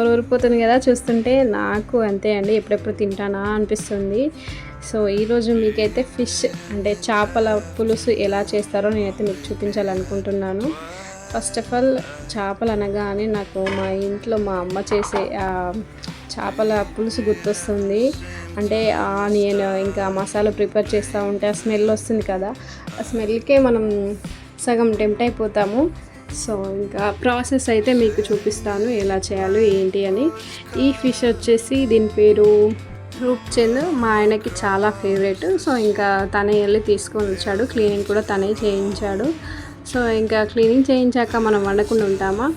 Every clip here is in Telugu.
నోరూరిపోతుంది కదా చూస్తుంటే. నాకు అంతే అండి, ఎప్పుడెప్పుడు తింటానా అనిపిస్తుంది. సో ఈరోజు మీకైతే ఫిష్ అంటే చేపల పులుసు ఎలా చేస్తారో నేనైతే మీకు చూపించాలనుకుంటున్నాను. ఫస్ట్ ఆఫ్ ఆల్ చేపలు అనగానే నాకు మా ఇంట్లో మా అమ్మ చేసే చేపల పులుసు గుర్తొస్తుంది. అంటే ఆనియన్ ఇంకా మసాలా ప్రిపేర్ చేస్తూ ఉంటే ఆ స్మెల్ వస్తుంది కదా, ఆ స్మెల్కే మనం సగం టెంప్ట్ అయిపోతాము. సో ఇంకా ప్రాసెస్ అయితే మీకు చూపిస్తాను ఎలా చేయాలో ఏంటి అని. ఈ ఫిష్ వచ్చేసి దీని పేరు రూప్చంద్. మా ఆయనకి చాలా ఫేవరెట్. సో ఇంకా తనే వెళ్ళి తీసుకొని వచ్చాడు, క్లీనింగ్ కూడా తనే చేయించాడు. సో ఇంకా క్లీనింగ్ చేయించాక మనం వండకుండా ఉంటామా.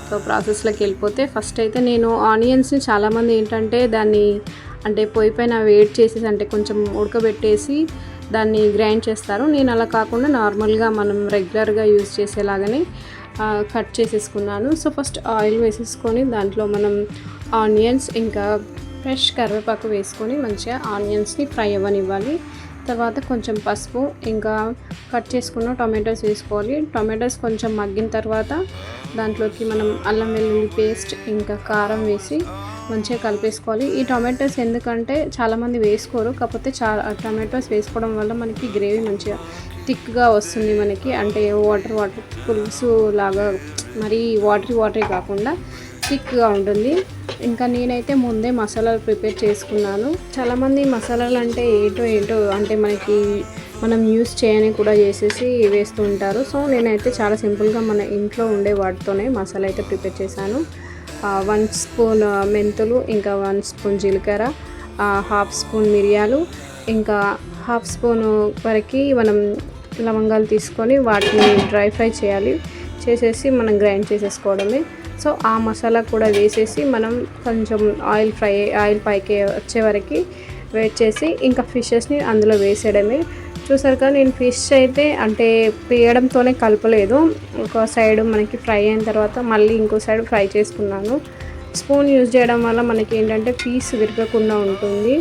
సో ప్రాసెస్లోకి వెళ్ళిపోతే ఫస్ట్ అయితే నేను ఆనియన్స్ని చాలామంది ఏంటంటే దాన్ని అంటే పొయ్యి పైన వేడి చేసేసి అంటే కొంచెం ఉడకబెట్టేసి దాన్ని గ్రైండ్ చేస్తారు. నేను అలా కాకుండా నార్మల్గా మనం రెగ్యులర్గా యూజ్ చేసేలాగానే కట్ చేసేసుకున్నాను. సో ఫస్ట్ ఆయిల్ వేసేసుకొని దాంట్లో మనం ఆనియన్స్ ఇంకా ఫ్రెష్ కరివేపాకు వేసుకొని మంచిగా ఆనియన్స్ని ఫ్రై అవ్వనివ్వాలి. తర్వాత కొంచెం పసుపు ఇంకా కట్ చేసుకున్న టొమాటోస్ వేసుకోవాలి. టొమాటోస్ కొంచెం మగ్గిన తర్వాత దాంట్లోకి మనం అల్లం వెల్లుల్లి పేస్ట్ ఇంకా కారం వేసి మంచిగా కలిపేసుకోవాలి. ఈ టొమాటోస్ ఎందుకంటే చాలామంది వేసుకోరు, కాకపోతే టొమాటోస్ వేసుకోవడం వల్ల మనకి గ్రేవీ మంచిగా థిక్గా వస్తుంది. మనకి అంటే వాటర్ పులుసు లాగా మరీ వాటరీ కాకుండా థిక్గా ఉంటుంది. ఇంకా నేనైతే ముందే మసాలాలు ప్రిపేర్ చేసుకున్నాను. చాలామంది మసాలాలు అంటే ఏంటో అంటే మనం యూస్ చేయని కూడా చేసేసి వేస్తూ ఉంటారు. సో నేనైతే చాలా సింపుల్గా మన ఇంట్లో ఉండే వాటితోనే మసాలా అయితే ప్రిపేర్ చేశాను. 1 స్పూన్ మెంతులు, ఇంకా 1 స్పూన్ జీలకర్ర, 1/2 స్పూన్ మిరియాలు, ఇంకా 1/2 స్పూన్ వరకు మనం లవంగాలు తీసుకొని వాటిని డ్రై ఫ్రై చేసేసి మనం గ్రైండ్ చేసేసుకోవడమే. సో ఆ మసాలా కూడా వేసేసి మనం కొంచెం ఆయిల్ పైకి వచ్చే వరకు వెయిట్ చేసి ఇంకా ఫిషెస్ని అందులో వేసేయడమే. చూసారు కదా, నేను ఫిష్ అయితే అంటే వేయడంతోనే కలపలేదు. ఒక సైడ్ మనకి ఫ్రై అయిన తర్వాత మళ్ళీ ఇంకో సైడ్ ఫ్రై చేసుకున్నాను. స్పూన్ యూజ్ చేయడం వల్ల మనకి ఏంటంటే పీస్ విరగకుండా ఉంటుంది.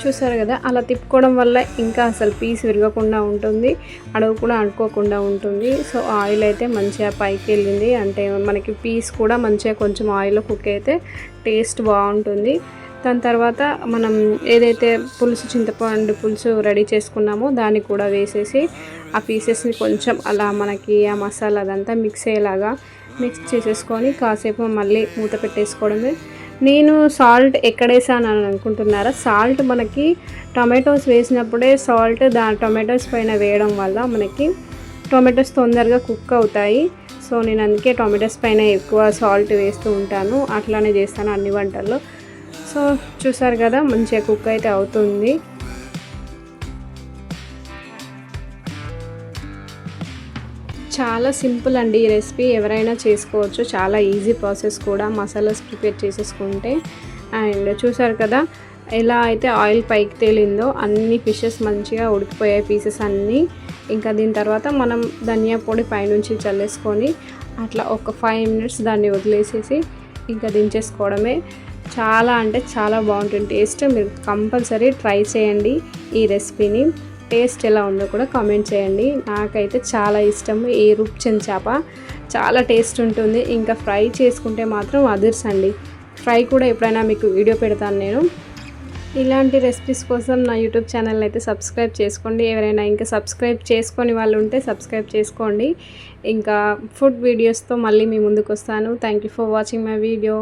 చూసారు కదా, అలా తిప్పుకోవడం వల్ల ఇంకా అసలు పీస్ విరగకుండా ఉంటుంది, అడుగు కూడా అంటుకోకుండా ఉంటుంది. సో ఆయిల్ అయితే మంచిగా పైకి వెళ్ళింది, అంటే మనకి పీస్ కూడా మంచిగా కొంచెం ఆయిల్లో కుక్ అయితే టేస్ట్ బాగుంటుంది. దాని తర్వాత మనం ఏదైతే చింతపండు పులుసు రెడీ చేసుకున్నామో దాన్ని కూడా వేసేసి ఆ పీసెస్ని కొంచెం అలా మనకి ఆ మసాలా అదంతా మిక్స్ అయ్యేలాగా మిక్స్ చేసేసుకొని కాసేపు మళ్ళీ మూత పెట్టేసుకోవడమే. నేను సాల్ట్ ఎక్కడేసాను అని అనుకుంటున్నారా, సాల్ట్ మనకి టొమాటోస్ వేసినప్పుడే సాల్ట్ టొమాటోస్ పైన వేయడం వల్ల మనకి టొమాటోస్ తొందరగా కుక్ అవుతాయి. సో నేను అందుకే టొమాటోస్ పైన ఎక్కువ సాల్ట్ వేస్తూ ఉంటాను, అట్లానే చేస్తాను అన్ని వంటల్లో. సో చూసారు కదా, మంచిగా కుక్ అయితే అవుతుంది. చాలా సింపుల్ అండి ఈ రెసిపీ, ఎవరైనా చేసుకోవచ్చు, చాలా ఈజీ ప్రాసెస్ కూడా మసాలాస్ ప్రిపేర్ చేసేసుకుంటే. అండ్ చూసారు కదా ఎలా అయితే ఆయిల్ పైకి తేలిందో, అన్ని ఫిషెస్ మంచిగా ఉడికిపోయాయి పీసెస్ అన్నీ. ఇంకా దీని తర్వాత మనం ధనియా పొడి పైనుంచి చల్లేసుకొని అట్లా ఒక 5 మినిట్స్ దాన్ని వదిలేసేసి ఇంకా దించేసుకోవడమే. చాలా అంటే చాలా బాగుంటుంది టేస్ట్. మీరు కంపల్సరీ ట్రై చేయండి ఈ రెసిపీని. టేస్ట్ ఎలా ఉందో కూడా కామెంట్ చేయండి. నాకైతే చాలా ఇష్టం ఈ రూప్చంద్ చేప, చాలా టేస్ట్ ఉంటుంది. ఇంకా ఫ్రై చేసుకుంటే మాత్రం అదర్స్ అండి. ఫ్రై కూడా ఎప్పుడైనా మీకు వీడియో పెడతాను నేను. ఇలాంటి రెసిపీస్ కోసం నా యూట్యూబ్ ఛానల్ అయితే సబ్స్క్రైబ్ చేసుకోండి. ఎవరైనా ఇంకా సబ్స్క్రైబ్ చేసుకొని వాళ్ళు ఉంటే సబ్స్క్రైబ్ చేసుకోండి. ఇంకా ఫుడ్ వీడియోస్తో మళ్ళీ మీ ముందుకు వస్తాను. Thank you for watching my video.